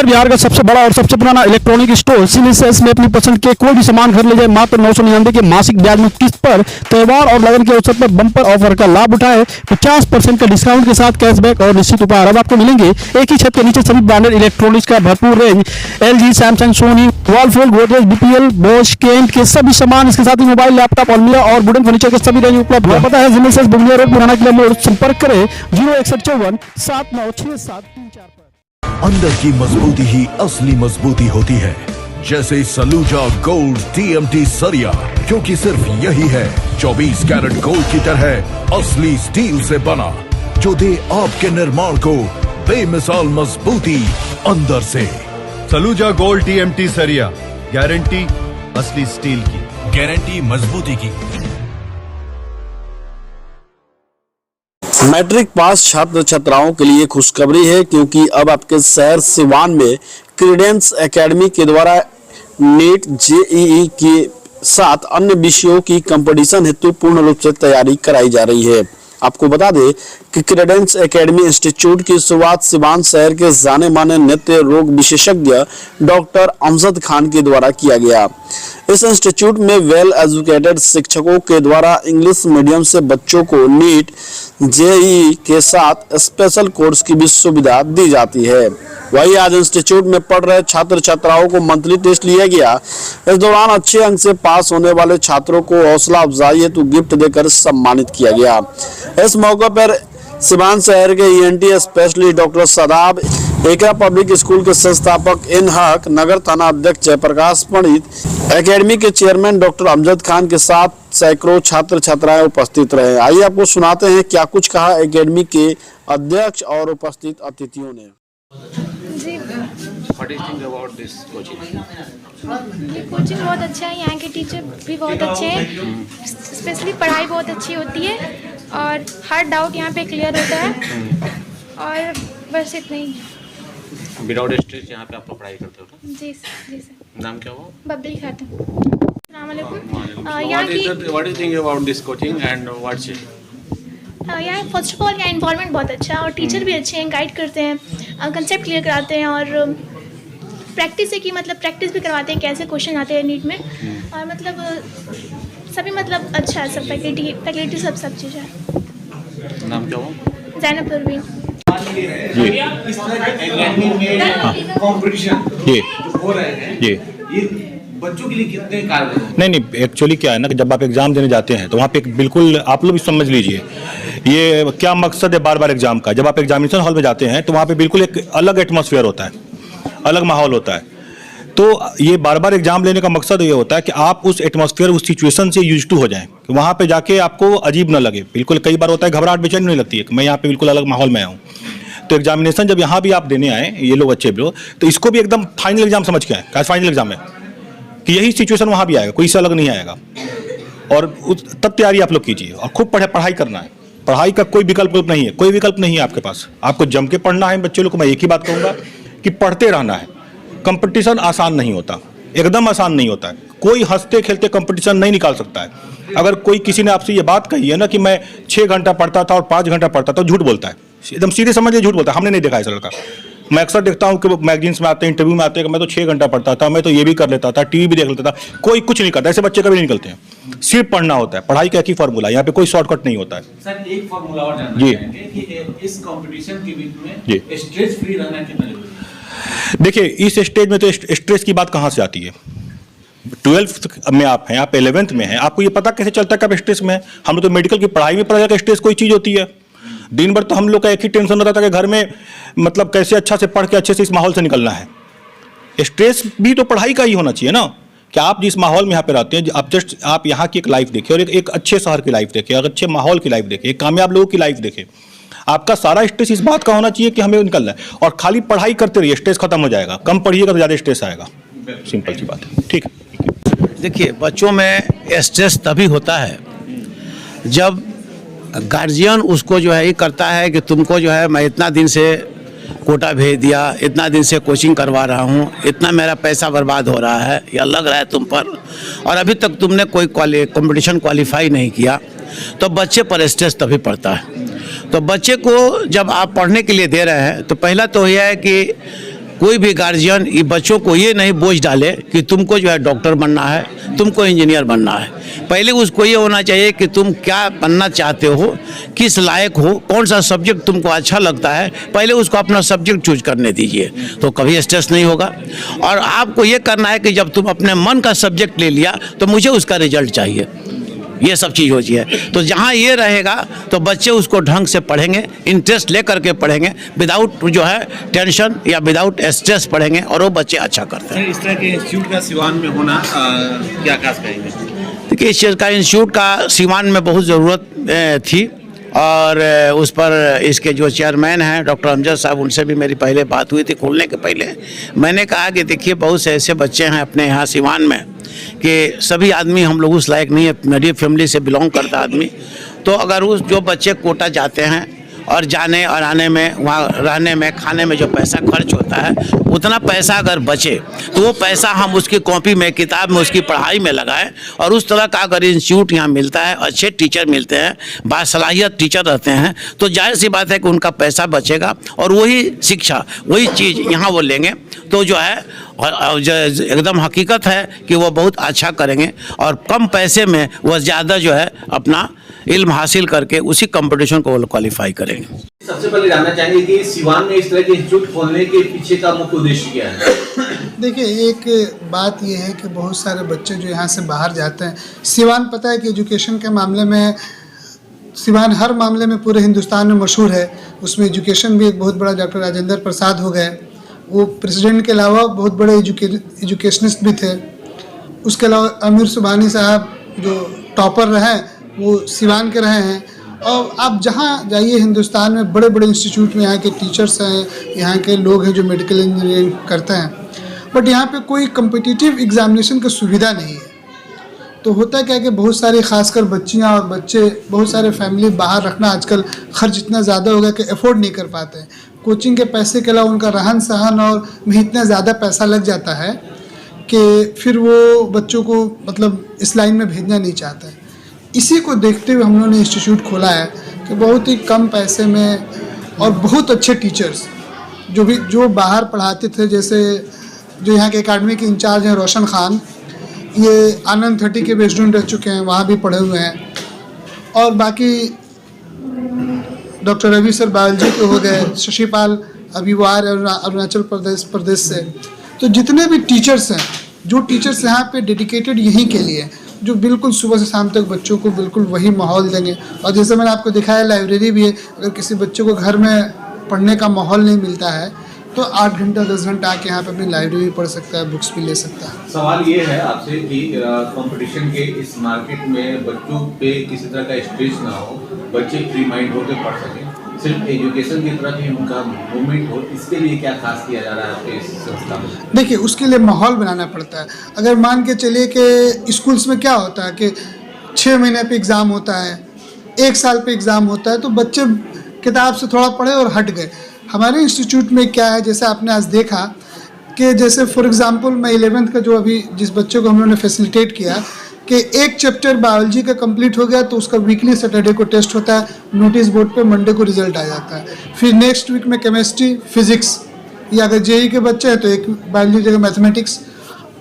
उत्तर बिहार का सबसे बड़ा और सबसे पुराना इलेक्ट्रॉनिक स्टोर सिलीसेस में अपनी पसंद के कोई भी सामान घर ले जाए मात्र 999 के मासिक ब्याज मुक्त किस्त पर। त्योहार और लगन के अवसर पर बम्पर ऑफर का लाभ उठाए। 50% का डिस्काउंट के साथ कैशबैक और निश्चित उपहार अब आपको मिलेंगे एक ही छत के नीचे। सभी ब्रांडेड इलेक्ट्रॉनिक्स का भरपूर range, LG, Samsung, Sony, Whirlpool, Godrej, BPL, Bosch, Kent के सभी सामान, इसके साथ ही मोबाइल, लैपटॉप, अलमीरा और वुडन फर्नीचर के सभी रेंज उपलब्ध है। पता है सिलीसेस, बुंदिया रोड, पुराना किला मोड़। संपर्क करें 06154796734 पर। अंदर की मजबूती ही असली मजबूती होती है, जैसे सलूजा गोल्ड TMT सरिया, क्योंकि सिर्फ यही है 24 कैरेट गोल्ड की तरह असली स्टील से बना, जो दे आपके निर्माण को बेमिसाल मजबूती अंदर से। सलूजा गोल्ड TMT सरिया, गारंटी असली स्टील की, गारंटी मजबूती की। मैट्रिक पास छात्र छात्राओं के लिए खुशखबरी है, क्योंकि अब आपके शहर सिवान में क्रेडेंस एकेडमी के द्वारा नीट JEE के साथ अन्य विषयों की कंपटीशन हेतु पूर्ण रूप से तैयारी कराई जा रही है। आपको बता दें कि क्रेडेंस एकेडमी इंस्टीट्यूट की शुरुआत सिवान शहर के जाने माने नेत्र रोग विशेषज्ञ डॉक्टर अमजद खान के द्वारा किया गया। इस इंस्टीट्यूट में वेल एजुकेटेड शिक्षकों के द्वारा इंग्लिश मीडियम से बच्चों को नीट JEE के साथ स्पेशल कोर्स की भी सुविधा दी जाती है। वहीं आज इंस्टीट्यूट में पढ़ रहे छात्र छात्राओं को मंथली टेस्ट लिया गया। इस दौरान अच्छे अंक से पास होने वाले छात्रों को हौसला अफजाई हेतु गिफ्ट देकर सम्मानित किया गया। इस मौके पर सिवान शहर के ENT स्पेशलिस्ट डॉक्टर सदाब, एकरा पब्लिक स्कूल के संस्थापक इन हक, नगर थाना अध्यक्ष जयप्रकाश पंडित, एकेडमी के चेयरमैन डॉक्टर अमजद खान के साथ सैकड़ों छात्र छात्राएं उपस्थित रहे। आइए आपको सुनाते हैं क्या कुछ कहा एकेडमी के अध्यक्ष और उपस्थित अतिथियों ने। What do you think about this coaching? ये कोचिंग बहुत अच्छा है, यहाँ के टीचर भी बहुत अच्छे हैं, स्पेशली पढ़ाई बहुत अच्छी होती है और हर डाउट यहाँ पे क्लियर होता है और बस इतना ही। विदाउट स्ट्रेस यहाँ पे आप लोग पढ़ाई करते हो? जी सर। नाम क्या हुआ? बबली खातून। अस्सलाम वालेकुम। यहाँ की What do you think about this coaching and what's it? यहाँ फर्स्ट ऑफ ऑल यहाँ इन्वायरमेंट बहुत अच्छा है और टीचर भी अच्छे हैं, गाइड करते हैं, कंसेप्ट क्लियर कराते हैं और प्रैक्टिस है कि मतलब प्रैक्टिस भी करवाते हैं कैसे क्वेश्चन आते हैं नीट में और मतलब सभी मतलब अच्छा है, सब फैकल्टी सब चीज़ है। नाम क्या हुआ? ज़ैनब परवीन। इस तरह के एकेडमी में कंपटीशन जो हो रहे हैं ये बच्चों के लिए कितने कारगर हैं? नहीं एक्चुअली क्या है ना कि जब आप एग्जाम देने जाते हैं तो वहाँ पे बिल्कुल आप लोग भी समझ लीजिए ये क्या मकसद है बार बार एग्जाम का। जब आप एग्जामिनेशन हॉल में जाते हैं तो वहाँ पे बिल्कुल एक अलग एटमॉस्फेयर होता है, अलग माहौल होता है। तो ये बार बार एग्जाम लेने का मकसद ये होता है कि आप उस एटमॉस्फेयर, उस सिचुएशन से यूज टू हो जाएं, कि वहाँ पे जाके आपको अजीब ना लगे। बिल्कुल कई बार होता है घबराहट, बेचैनी नहीं लगती है कि मैं यहाँ पे बिल्कुल अलग माहौल में आया हूँ। तो एग्जामिनेशन जब यहाँ भी आप देने आए ये लोग अच्छे लोग, तो इसको भी एकदम फाइनल एग्जाम समझ के आए, क्या फाइनल एग्जाम है कि यही सिचुएशन वहाँ भी आएगा, कोई इससे अलग नहीं आएगा। और तब तैयारी आप लोग कीजिए और खूब पढ़ाई करना है। पढ़ाई का कोई विकल्प नहीं है, कोई विकल्प नहीं है आपके पास। आपको जम के पढ़ना है। बच्चे लोग को मैं एक ही बात कहूँगा कि पढ़ते रहना है। कंपटीशन आसान नहीं होता, एकदम आसान नहीं होता है। कोई हंसते खेलते कंपटीशन नहीं निकाल सकता है। अगर कोई किसी ने आपसे ये बात कही है ना कि मैं 6 घंटा पढ़ता था और 5 घंटा पढ़ता था, झूठ बोलता है, एकदम सीधे समझिए झूठ बोलता है। हमने नहीं देखा ऐसा लड़का। मैं अक्सर देखता हूँ कि मैगजीन्स में आते हैं, इंटरव्यू में आते हैं कि मैं तो 6 घंटा पढ़ता था, मैं तो ये भी कर लेता था, टीवी भी देख लेता था। कोई कुछ नहीं करता, ऐसे बच्चे कभी नहीं निकलते हैं। सिर्फ पढ़ना होता है। पढ़ाई का एक ही फॉर्मूला, यहाँ पे कोई शॉर्टकट नहीं होता है। सर एक फॉर्मूला और जानना चाहेंगे कि इस कंपटीशन के बीच में स्ट्रेस फ्री रहना कितना जरूरी है? देखिए इस स्टेज में तो स्ट्रेस की बात कहाँ से आती है? 12th में आप हैं, आप 11th में हैं, आपको ये पता कैसे चलता है कि आप स्ट्रेस में हैं? हम लोग तो मेडिकल की पढ़ाई में पढ़ा जाकर स्ट्रेस कोई चीज़ होती है। दिन भर तो हम लोग का एक ही टेंशन रहता था कि घर में मतलब कैसे अच्छा से पढ़ के अच्छे से इस माहौल से निकलना है। स्ट्रेस भी तो पढ़ाई का ही होना चाहिए ना, कि आप जिस माहौल में यहाँ पे रहते हैं, आप यहाँ की एक लाइफ देखिए और एक अच्छे शहर की लाइफ देखिए और अच्छे माहौल की लाइफ देखिए, कामयाब लोगों की लाइफ देखिए। आपका सारा स्ट्रेस इस बात का होना चाहिए कि हमें निकलना है और खाली पढ़ाई करते रहिए, स्ट्रेस खत्म हो जाएगा। कम पढ़िएगा तो ज़्यादा स्ट्रेस आएगा, सिंपल सी बात है। ठीक है। देखिए बच्चों में स्ट्रेस तभी होता है जब गार्जियन उसको जो है ये करता है कि तुमको जो है मैं इतना दिन से कोटा भेज दिया, इतना दिन से कोचिंग करवा रहा हूँ, इतना मेरा पैसा बर्बाद हो रहा है या लग रहा है तुम पर, और अभी तक तुमने कोई कंपटीशन क्वालिफाई नहीं किया, तो बच्चे पर स्ट्रेस तभी पड़ता है। तो बच्चे को जब आप पढ़ने के लिए दे रहे हैं तो पहला तो यह है कि कोई भी गार्जियन ये बच्चों को ये नहीं बोझ डाले कि तुमको जो है डॉक्टर बनना है, तुमको इंजीनियर बनना है। पहले उसको ये होना चाहिए कि तुम क्या बनना चाहते हो, किस लायक हो, कौन सा सब्जेक्ट तुमको अच्छा लगता है, पहले उसको अपना सब्जेक्ट चूज करने दीजिए, तो कभी स्ट्रेस नहीं होगा। और आपको ये करना है कि जब तुम अपने मन का सब्जेक्ट ले लिया तो मुझे उसका रिजल्ट चाहिए, ये सब चीज़ होती है। तो जहाँ ये रहेगा तो बच्चे उसको ढंग से पढ़ेंगे, इंटरेस्ट ले करके पढ़ेंगे, विदाउट जो है टेंशन या विदाउट स्ट्रेस पढ़ेंगे, और वो बच्चे अच्छा करते हैं। इस तरह के इंस्टीट्यूट का सिवान में होना क्या खास कहेंगे? देखिए, इस चीज़ का इंस्टीट्यूट का सीवान में बहुत ज़रूरत थी, और उस पर इसके जो चेयरमैन हैं डॉक्टर अमजद साहब, उनसे भी मेरी पहले बात हुई थी खोलने के पहले। मैंने कहा कि देखिए, बहुत से ऐसे बच्चे हैं अपने यहाँ सीवान में कि सभी आदमी हम लोग उस लायक नहीं है, मिडिल फैमिली से बिलोंग करता आदमी। तो अगर उस जो बच्चे कोटा जाते हैं और जाने और आने में, वहाँ रहने में, खाने में जो पैसा खर्च होता है, उतना पैसा अगर बचे तो वो पैसा हम उसकी कॉपी में, किताब में, उसकी पढ़ाई में लगाएं। और उस तरह का अगर इंस्टीट्यूट यहाँ मिलता है, अच्छे टीचर मिलते हैं, बासलाहियत टीचर रहते हैं, तो जाहिर सी बात है कि उनका पैसा बचेगा और वही शिक्षा, वही चीज़ यहाँ वो लेंगे, तो जो है एकदम हकीकत है कि वो बहुत अच्छा करेंगे, और कम पैसे में वो ज़्यादा जो है अपना इल्म हासिल करके उसी कंपटीशन को वो क्वालिफाई करेंगे। सबसे पहले जानना चाहेंगे कि सिवान में इस तरह के इंस्टीट्यूट खोलने के पीछे का मुख्य उद्देश्य क्या है? देखिए, एक बात ये है कि बहुत सारे बच्चे जो यहाँ से बाहर जाते हैं, सिवान पता है कि एजुकेशन के मामले में सिवान हर मामले में पूरे हिंदुस्तान में मशहूर है। उसमें एजुकेशन भी एक बहुत बड़ा, डॉक्टर राजेंद्र प्रसाद हो गए, वो प्रेसिडेंट के अलावा बहुत बड़े एजुकेशनिस्ट भी थे। उसके अलावा अमीर सुबहानी साहब जो टॉपर रहे, वो सिवान के रहे हैं। और आप जहाँ जाइए हिंदुस्तान में, बड़े बड़े इंस्टीट्यूट में यहाँ के टीचर्स हैं, यहाँ के लोग हैं जो मेडिकल इंजीनियरिंग करते हैं, बट यहाँ पे कोई कम्पिटिटिव एग्जामिनेशन की सुविधा नहीं है। तो होता क्या है कि बहुत सारी खासकर बच्चियाँ और बच्चे, बहुत सारे फैमिली बाहर रखना आजकल खर्च इतना ज़्यादा हो गया कि अफोर्ड नहीं कर पाते हैं। कोचिंग के पैसे के अलावा उनका रहन सहन और में इतना ज़्यादा पैसा लग जाता है कि फिर वो बच्चों को मतलब इस लाइन में भेजना नहीं चाहते हैं। इसी को देखते हुए हम लोगों ने इंस्टीट्यूट खोला है कि बहुत ही कम पैसे में और बहुत अच्छे टीचर्स जो बाहर पढ़ाते थे, जैसे जो यहाँ के एकेडमी के इंचार्ज हैं रोशन खान, ये आनंद 30 के भी स्टूडेंट रह चुके हैं, वहाँ भी पढ़े हुए हैं। और बाकी डॉक्टर रवि सर बायोलॉजी के हो गए, शशिपाल अभी वो आ रहे अरुणाचल प्रदेश से। तो जितने भी टीचर्स हैं, जो टीचर्स यहाँ पे डेडिकेटेड यहीं के लिए, जो बिल्कुल सुबह से शाम तक बच्चों को बिल्कुल वही माहौल देंगे। और जैसे मैंने आपको दिखाया, लाइब्रेरी भी है। अगर किसी बच्चे को घर में पढ़ने का माहौल नहीं मिलता है तो 8 घंटा 10 घंटा आके यहाँ पे अपनी लाइब्रेरी पढ़ सकता है, बुक्स भी ले सकता है। सवाल ये है आपसे कि कंपटीशन के इस मार्केट में बच्चों पे किसी तरह का स्ट्रेस ना हो, बच्चे फ्री माइंड होकर पढ़ सकें, सिर्फ एजुकेशन की तरफ ही उनका मूवमेंट हो, इसके लिए क्या खास किया जा रहा है आपके इस संस्था में? देखिए, उसके लिए माहौल बनाना पड़ता है। अगर मान के चलिए कि स्कूल्स में क्या होता है कि 6 महीने पे एग्ज़ाम होता है, 1 साल पे एग्ज़ाम होता है, तो बच्चे किताब से थोड़ा पढ़े और हट गए। हमारे इंस्टीट्यूट में क्या है, जैसे आपने आज देखा कि जैसे फॉर एग्ज़ाम्पल मैं 11th का जो अभी जिस बच्चे को हम लोगों ने फैसिलिटेट किया कि एक चैप्टर बायोलॉजी का कंप्लीट हो गया, तो उसका वीकली सैटरडे को टेस्ट होता है, नोटिस बोर्ड पे मंडे को रिजल्ट आ जाता है। फिर नेक्स्ट वीक में केमिस्ट्री, फिजिक्स, या अगर जेई के बच्चे हैं तो एक बायोलॉजी जगह मैथमेटिक्स।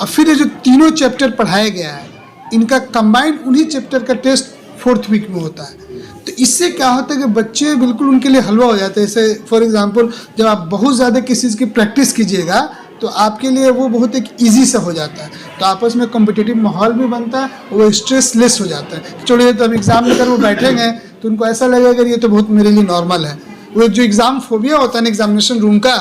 और फिर ये जो तीनों चैप्टर पढ़ाया गया है, इनका कंबाइंड उन्हीं चैप्टर का टेस्ट 4th वीक में होता है। तो इससे क्या होता है कि बच्चे बिल्कुल उनके लिए हलवा हो जाते हैं। जैसे फॉर एग्जांपल, जब आप बहुत ज़्यादा किसी चीज़ की प्रैक्टिस कीजिएगा तो आपके लिए वो बहुत एक ईजी सा हो जाता है। तो आपस में कॉम्पिटिटिव माहौल भी बनता है, वो स्ट्रेस लेस हो जाता है। चलिए, तो हम एग्ज़ाम लेकर वो बैठेंगे तो उनको ऐसा लगेगा कि ये तो बहुत मेरे लिए नॉर्मल है। वो एक जो एग्ज़ाम फोबिया होता है ना एग्जामिनेशन रूम का,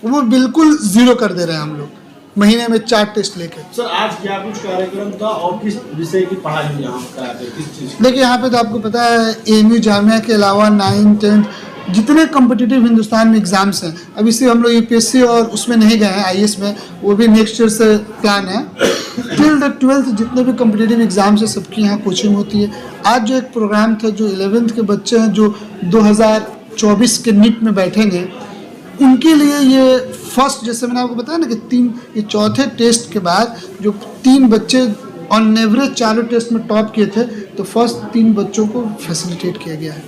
वो बिल्कुल ज़ीरो कर दे रहे हैं हम लोग महीने में 4 टेस्ट लेके। सर, आज क्या कुछ कार्यक्रम था और किस विषय की पढ़ाई यहाँ कराते हैं, किस चीज़? देखिए, यहाँ पे तो आपको पता है AMU जामिया के अलावा 9th 10th जितने कॉम्पिटिटिव हिंदुस्तान में एग्ज़ाम्स हैं, अब इसे हम लोग UPSC और उसमें नहीं गए हैं, IAS में, वो भी नेक्स्ट ईयर से प्लान है। टिल द 12th जितने भी कॉम्पिटिटिव एग्ज़ाम्स हैं, सबकी यहाँ कोचिंग होती है। आज जो एक प्रोग्राम था, जो 11th के बच्चे हैं जो 2024 के नीट में बैठेंगे, उनके लिए ये फर्स्ट, जैसे मैंने आपको बताया ना कि ये चौथे टेस्ट के बाद जो 3 बच्चे ऑन एवरेज चारों टेस्ट में टॉप किए थे, तो फर्स्ट 3 बच्चों को फैसिलिटेट किया गया है।